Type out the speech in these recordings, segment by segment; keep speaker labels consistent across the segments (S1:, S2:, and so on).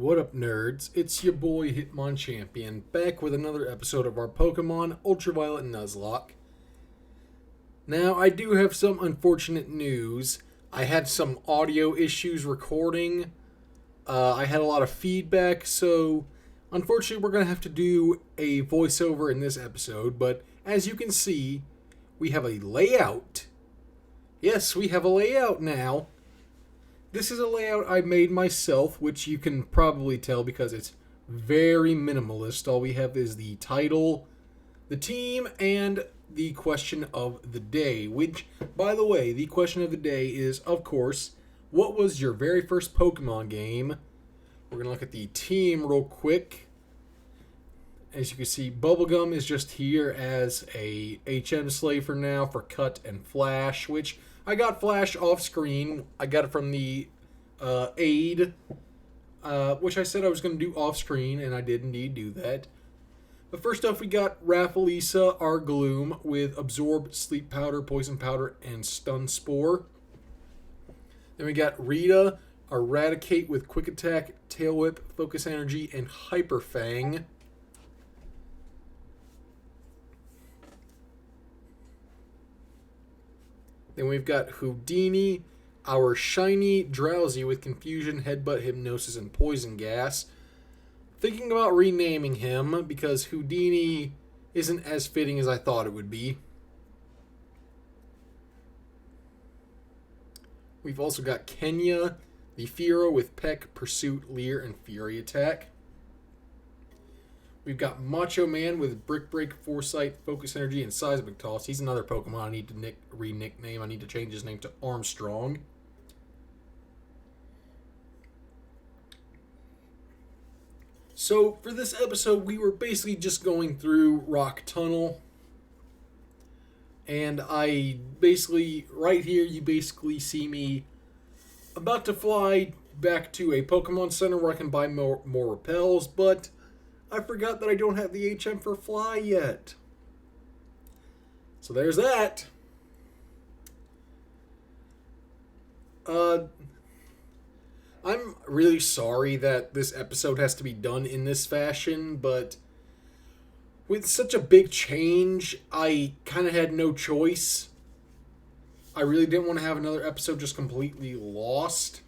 S1: What up, nerds? It's your boy Hitmonchampion, back with another episode of our Pokemon Ultraviolet Nuzlocke. Now, I do have some unfortunate news. I had some audio issues recording. I had a lot of feedback, so unfortunately we're going to have to do a voiceover in this episode, but as you can see, we have a layout. Yes, we have a layout now. This is a layout I made myself, which you can probably tell because it's very minimalist. All we have is the title, the team, and the question of the day. Which, by the way, the question of the day is, of course, what was your very first Pokemon game? We're going to look at the team real quick. As you can see, Bubblegum is just here as a HM slave for now for Cut and Flash, which I got Flash off screen. I got it from the aid, which I said I was going to do off screen, and I did indeed do that. But first off, we got Raffalisa, our Gloom, with Absorb, Sleep Powder, Poison Powder, and Stun Spore. Then we got Rita, our Raticate with Quick Attack, Tail Whip, Focus Energy, and Hyper Fang. Then we've got Houdini, our shiny Drowsy with Confusion, Headbutt, Hypnosis, and Poison Gas. Thinking about renaming him because Houdini isn't as fitting as I thought it would be. We've also got Kenya, the Fearow with Peck, Pursuit, Leer, and Fury Attack. We've got Macho Man with Brick Break, Foresight, Focus Energy, and Seismic Toss. He's another Pokemon I need to re-nickname. I need to change his name to Armstrong. So, for this episode, we were basically just going through Rock Tunnel. And I basically, right here, you basically see me about to fly back to a Pokemon Center where I can buy more repels, but I forgot that I don't have the HM for Fly yet. So there's that. I'm really sorry that this episode has to be done in this fashion, but with such a big change, I kind of had no choice. I really didn't want to have another episode just completely lost.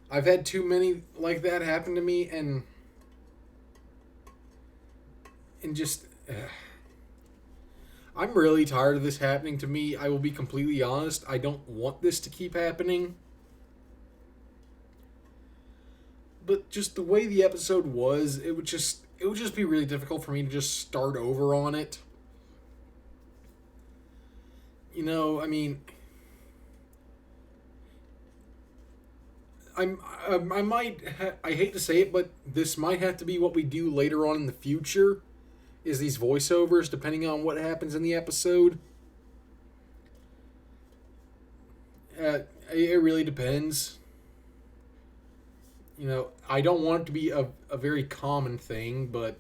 S1: I've had too many like that happen to me, and just... I'm really tired of this happening to me. I will be completely honest. I don't want this to keep happening. But just the way the episode was, it would just be really difficult for me to just start over on it. You know, I mean, I hate to say it, but this might have to be what we do later on in the future, is these voiceovers, depending on what happens in the episode. It really depends. You know, I don't want it to be a very common thing, but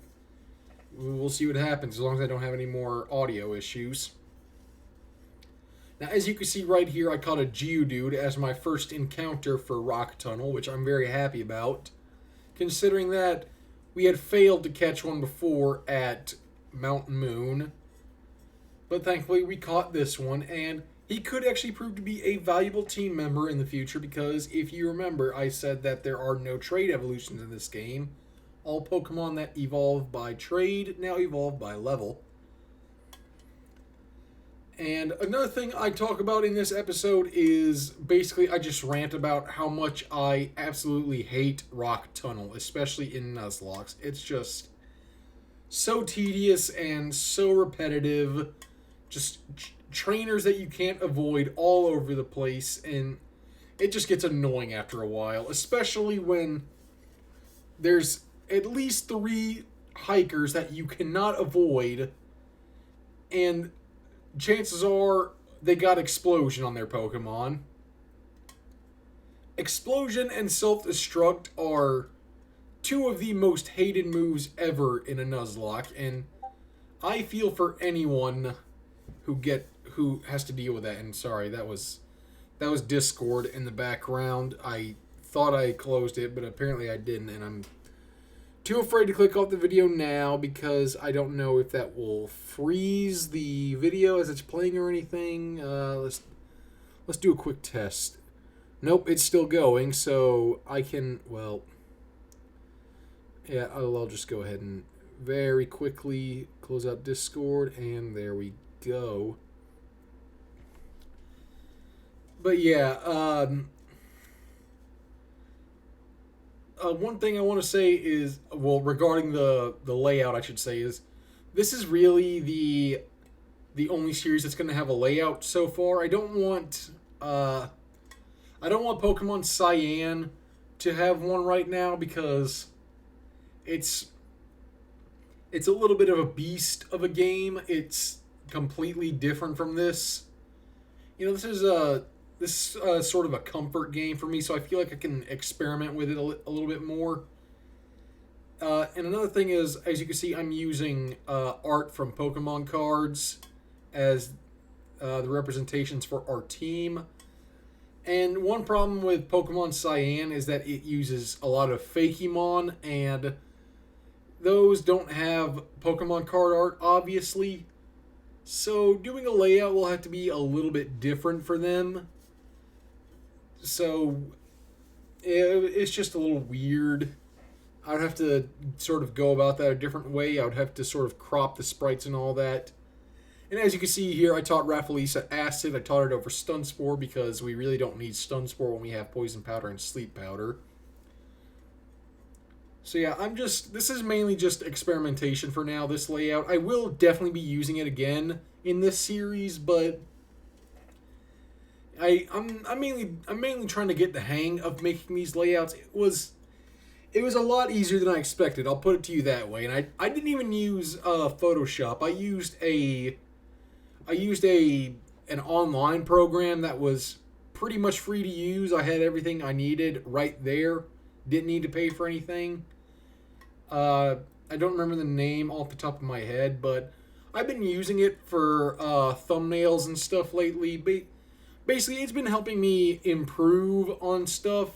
S1: we'll see what happens as long as I don't have any more audio issues. Now, as you can see right here, I caught a Geodude as my first encounter for Rock Tunnel, which I'm very happy about, considering that we had failed to catch one before at Mountain Moon. But thankfully, we caught this one, and he could actually prove to be a valuable team member in the future because, if you remember, I said that there are no trade evolutions in this game. All Pokemon that evolve by trade now evolve by level. And another thing I talk about in this episode is basically I just rant about how much I absolutely hate Rock Tunnel, especially in Nuzlocke. It's just so tedious and so repetitive. Just trainers that you can't avoid all over the place, and it just gets annoying after a while, especially when there's at least 3 hikers that you cannot avoid, and chances are they got Explosion on their Pokemon. Explosion and Self-Destruct are 2 of the most hated moves ever in a Nuzlocke, and I feel for anyone who has to deal with that. And sorry, that was Discord in the background. I thought I closed it, but apparently I didn't, and I'm too afraid to click off the video now because I don't know if that will freeze the video as it's playing or anything. Let's do a quick test. Nope, it's still going, so I can, well, yeah, I'll just go ahead and very quickly close out Discord, and there we go. But yeah, one thing I want to say is, well, regarding the layout, I should say, is this is really the only series that's going to have a layout so far. I don't want Pokemon Cyan to have one right now because it's a little bit of a beast of a game. It's completely different from this. You know, this is sort of a comfort game for me, so I feel like I can experiment with it a little bit more. And another thing is, as you can see, I'm using art from Pokemon cards as the representations for our team. And one problem with Pokemon Cyan is that it uses a lot of Fakemon, and those don't have Pokemon card art, obviously. So doing a layout will have to be a little bit different for them. So it's just a little weird. I would have to sort of go about that a different way. I would have to sort of crop the sprites and all that. And as you can see here, I taught Raffalisa Acid. I taught it over Stun Spore because we really don't need Stun Spore when we have Poison Powder and Sleep Powder. So yeah, this is mainly just experimentation for now, this layout. I will definitely be using it again in this series, but I'm mainly trying to get the hang of making these layouts. It was a lot easier than I expected. I'll put it to you that way. And I didn't even use Photoshop. I used an online program that was pretty much free to use. I had everything I needed right there. Didn't need to pay for anything. I don't remember the name off the top of my head, but I've been using it for thumbnails and stuff lately. Basically, it's been helping me improve on stuff.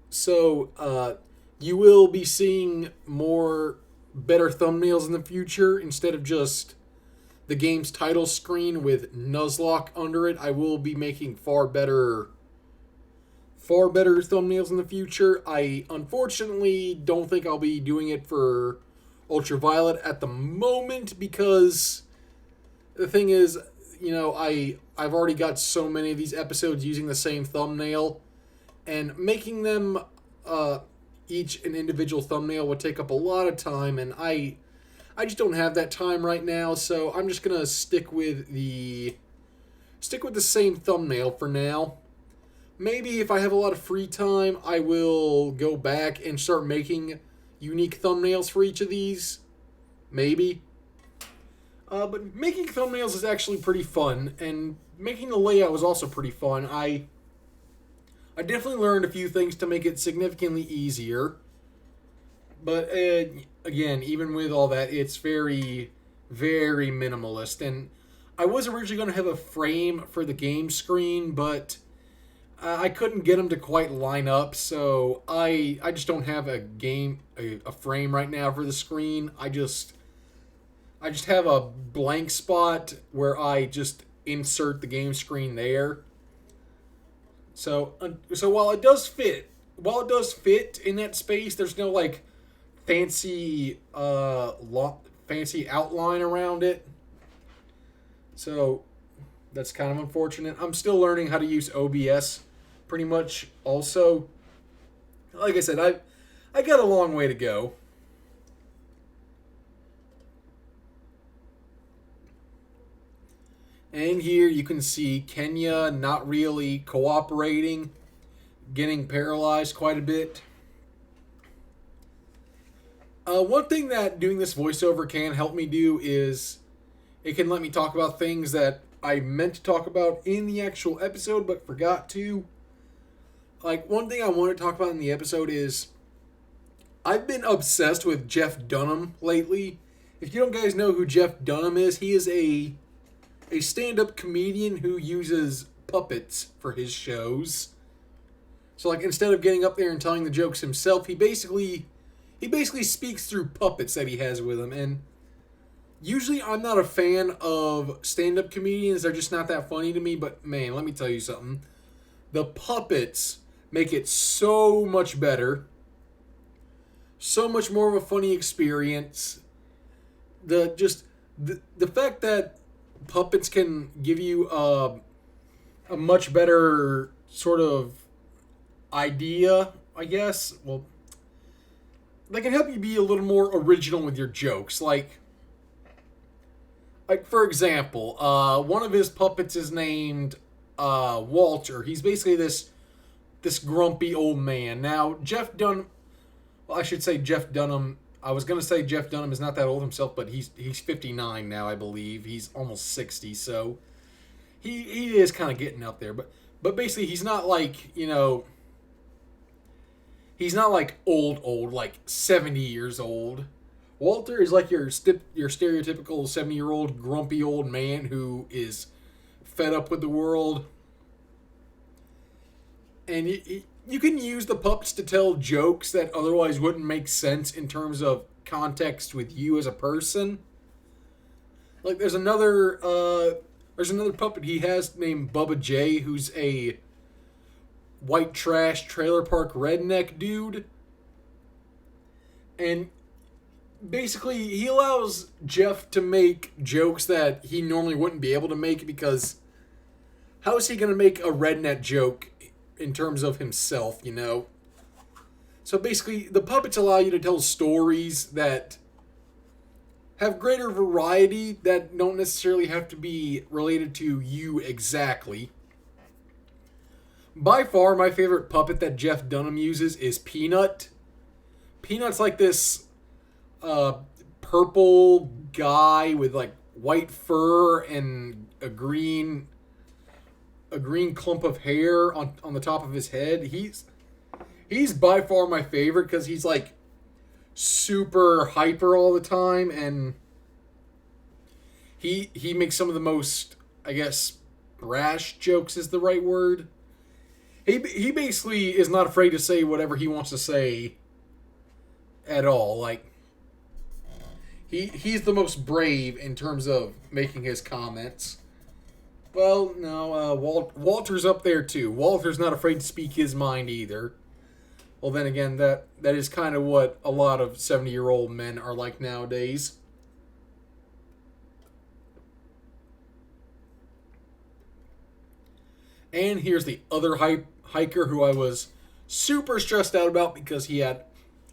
S1: So, you will be seeing better thumbnails in the future instead of just the game's title screen with Nuzlocke under it. I will be making far better thumbnails in the future. I unfortunately don't think I'll be doing it for Ultraviolet at the moment because the thing is, you know, I've already got so many of these episodes using the same thumbnail, and making them each an individual thumbnail would take up a lot of time, and I just don't have that time right now, so I'm just gonna stick with the same thumbnail for now. Maybe if I have a lot of free time, I will go back and start making unique thumbnails for each of these. Maybe. But making thumbnails is actually pretty fun, and making the layout was also pretty fun. I definitely learned a few things to make it significantly easier. But again, even with all that, it's very, very minimalist. And I was originally going to have a frame for the game screen, but I couldn't get them to quite line up, so I just don't have a frame right now for the screen. I just have a blank spot where I just insert the game screen there. So while it does fit in that space, there's no like fancy outline around it. So that's kind of unfortunate. I'm still learning how to use OBS pretty much also. Like I said, I got a long way to go. And here you can see Kenya not really cooperating, getting paralyzed quite a bit. One thing that doing this voiceover can help me do is it can let me talk about things that I meant to talk about in the actual episode but forgot to. Like, one thing I want to talk about in the episode is I've been obsessed with Jeff Dunham lately. If you don't guys know who Jeff Dunham is, he is a a stand-up comedian who uses puppets for his shows. So like instead of getting up there and telling the jokes himself, he basically speaks through puppets that he has with him. And usually I'm not a fan of stand-up comedians. They're just not that funny to me. But man, let me tell you something. The puppets make it so much better. So much more of a funny experience. The fact that puppets can give you a much better sort of idea, I guess. Well, they can help you be a little more original with your jokes. Like for example, one of his puppets is named Walter. He's basically this grumpy old man. Now, Jeff Dunham. Well, I should say Jeff Dunham. I was going to say Jeff Dunham is not that old himself, but he's 59 now, I believe. He's almost 60, so he is kind of getting up there. But basically, he's not like, he's not like old, like 70 years old. Walter is like your stereotypical 70-year-old grumpy old man who is fed up with the world. And you can use the puppets to tell jokes that otherwise wouldn't make sense in terms of context with you as a person. Like there's another puppet he has named Bubba J, who's a white trash trailer park redneck dude. And basically he allows Jeff to make jokes that he normally wouldn't be able to make, because how is he going to make a redneck joke in terms of himself, So basically, the puppets allow you to tell stories that have greater variety that don't necessarily have to be related to you exactly. By far, my favorite puppet that Jeff Dunham uses is Peanut. Peanut's like this purple guy with like white fur and a green clump of hair on the top of his head. He's by far my favorite because he's like super hyper all the time, and he makes some of the most, I guess, brash jokes is the right word. He basically is not afraid to say whatever he wants to say at all. Like he's the most brave in terms of making his comments. Well, no, Walter's up there too. Walter's not afraid to speak his mind either. Well, then again, that is kind of what a lot of 70-year-old men are like nowadays. And here's the other hiker who I was super stressed out about because he had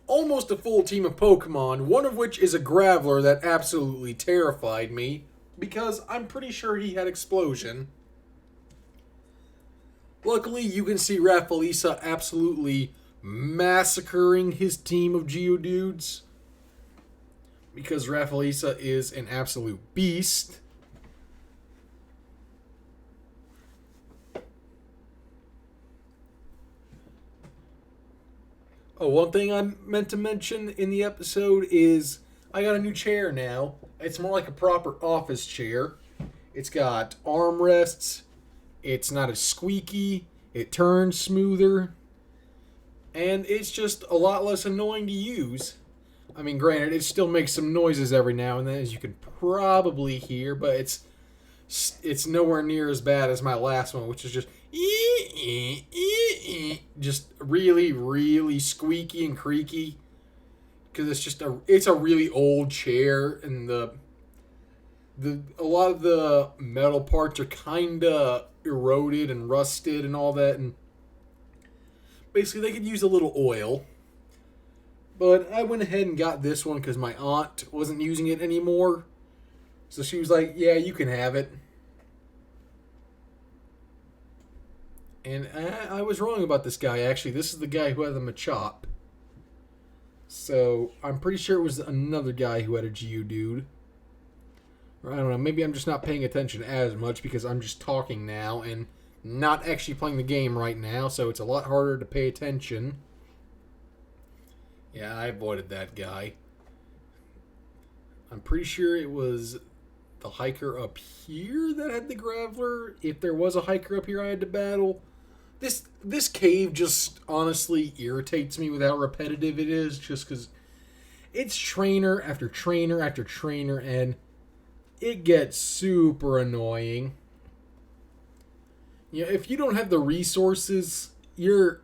S1: almost a full team of Pokemon, one of which is a Graveler that absolutely terrified me, because I'm pretty sure he had Explosion. Luckily, you can see Raffalisa absolutely massacring his team of Geodudes, because Raffalisa is an absolute beast. Oh, one thing I meant to mention in the episode is I got a new chair now. It's more like a proper office chair. It's got armrests. It's not as squeaky. It turns smoother. And it's just a lot less annoying to use. I mean, granted, it still makes some noises every now and then, as you can probably hear, but it's nowhere near as bad as my last one, which is just really, really squeaky and creaky. Because it's a really old chair, and a lot of the metal parts are kind of eroded and rusted and all that, and basically they could use a little oil. But I went ahead and got this one because my aunt wasn't using it anymore, so she was like, "Yeah, you can have it." And I was wrong about this guy. Actually, this is the guy who had the Machop. So I'm pretty sure it was another guy who had a Geodude. Or I don't know, maybe I'm just not paying attention as much because I'm just talking now and not actually playing the game right now, so it's a lot harder to pay attention. Yeah, I avoided that guy. I'm pretty sure it was the hiker up here that had the graveler. If there was a hiker up here I had to battle. This cave just honestly irritates me with how repetitive it is, just because it's trainer after trainer after trainer, and it gets super annoying. You know, if you don't have the resources, you're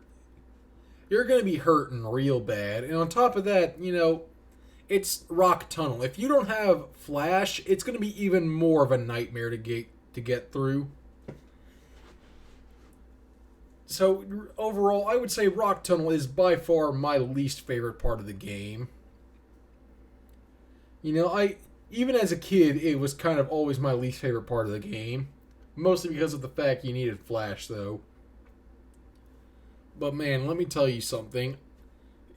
S1: going to be hurting real bad. And on top of that, you know, it's rock tunnel. If you don't have flash, it's going to be even more of a nightmare to get through. So overall, I would say rock tunnel is by far my least favorite part of the game. You know, even as a kid, it was kind of always my least favorite part of the game. Mostly because of the fact you needed flash, though. But man, let me tell you something.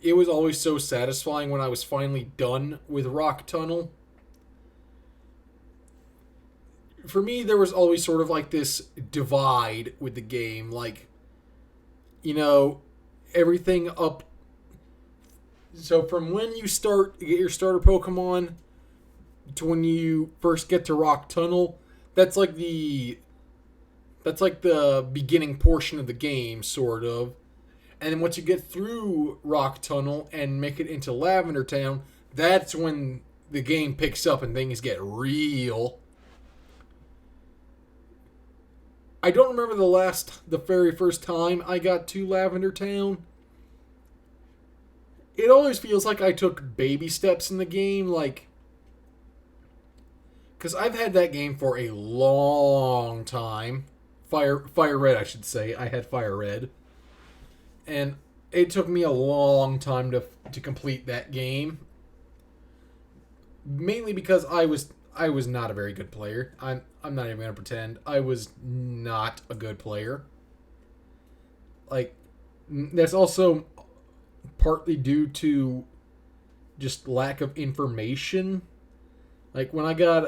S1: It was always so satisfying when I was finally done with rock tunnel. For me, there was always sort of like this divide with the game. Like, you know, everything up. So from when you get your starter Pokemon to when you first get to rock tunnel, that's like the beginning portion of the game, sort of. And then once you get through rock tunnel and make it into Lavender Town, that's when the game picks up and things get real. I don't remember the very first time I got to Lavender Town. It always feels like I took baby steps in the game, like, because I've had that game for a long time. Fire Red, I should say. I had Fire Red. And it took me a long time to complete that game. Mainly because I was not a very good player. I'm not even going to pretend. I was not a good player. Like, that's also partly due to just lack of information. Like, when I got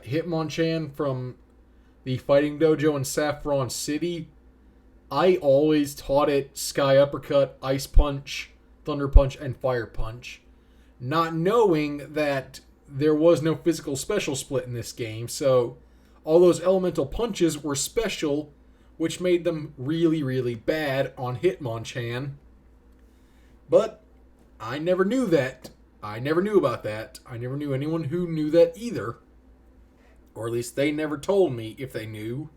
S1: Hitmonchan from the Fighting Dojo in Saffron City, I always taught it Sky Uppercut, Ice Punch, Thunder Punch, and Fire Punch, not knowing that there was no physical special split in this game, so all those elemental punches were special, which made them really, really bad on Hitmonchan. But I never knew that. I never knew about that. I never knew anyone who knew that either. Or at least they never told me if they knew.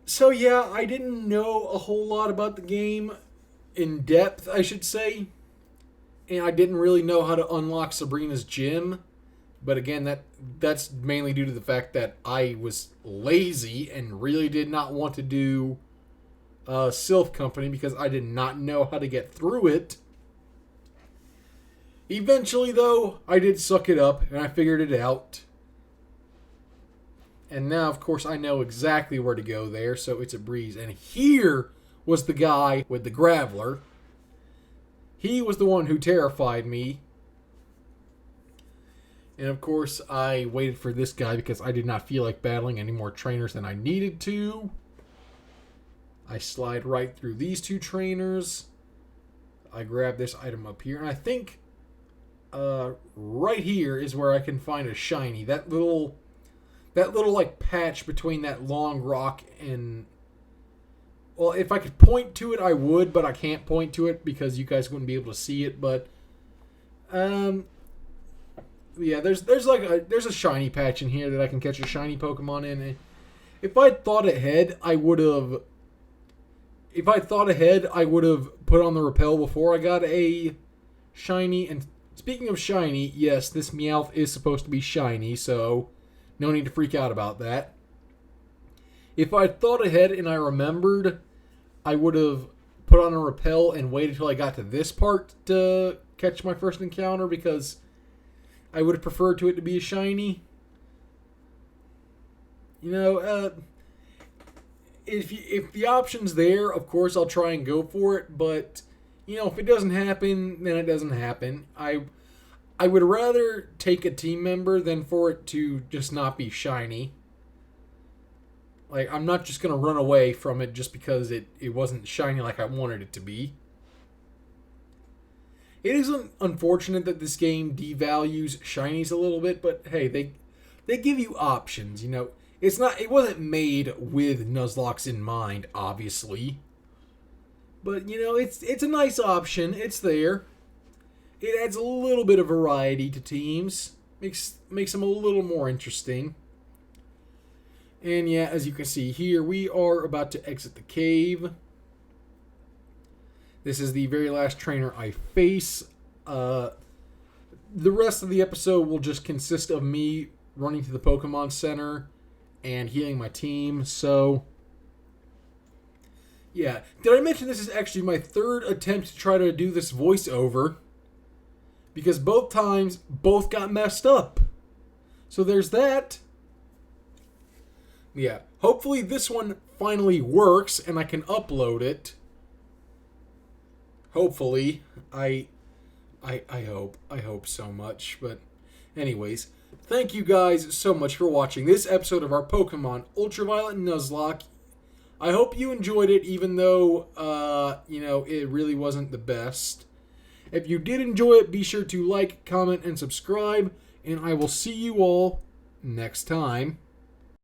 S1: So yeah, I didn't know a whole lot about the game in depth, I should say. And I didn't really know how to unlock Sabrina's gym. But again, that's mainly due to the fact that I was lazy and really did not want to do Sylph Company because I did not know how to get through it. Eventually, though, I did suck it up and I figured it out. And now, of course, I know exactly where to go there, so it's a breeze. And here was the guy with the Graveler. He was the one who terrified me. And, of course, I waited for this guy because I did not feel like battling any more trainers than I needed to. I slide right through these two trainers. I grab this item up here. And I think right here is where I can find a shiny. That little like patch between that long rock and, well, if I could point to it I would, but I can't point to it because you guys wouldn't be able to see it. But yeah, there's a shiny patch in here that I can catch a shiny Pokemon in. If I'd thought ahead, I would have put on the repel before I got a shiny. And speaking of shiny, yes, this Meowth is supposed to be shiny, so no need to freak out about that. If I thought ahead and I remembered, I would have put on a repel and waited till I got to this part to catch my first encounter, because I would have preferred it to be a shiny. You know, if the option's there, of course I'll try and go for it, but, you know, if it doesn't happen, then it doesn't happen. I would rather take a team member than for it to just not be shiny. Like, I'm not just going to run away from it just because it wasn't shiny like I wanted it to be. It is unfortunate that this game devalues shinies a little bit, but hey, they give you options, you know. It wasn't made with Nuzlocke in mind, obviously. But, you know, it's a nice option. It's there. It adds a little bit of variety to teams. Makes them a little more interesting. And yeah, as you can see here, we are about to exit the cave. This is the very last trainer I face. The rest of the episode will just consist of me running to the Pokemon Center and healing my team. So, yeah. Did I mention this is actually my third attempt to try to do this voiceover? Because both times, both got messed up. So there's that. Yeah. Hopefully this one finally works and I can upload it. Hopefully. I hope so much. But anyways, thank you guys so much for watching this episode of our Pokemon Ultraviolet Nuzlocke. I hope you enjoyed it, even though, you know, it really wasn't the best. If you did enjoy it, be sure to like, comment, and subscribe. And I will see you all next time.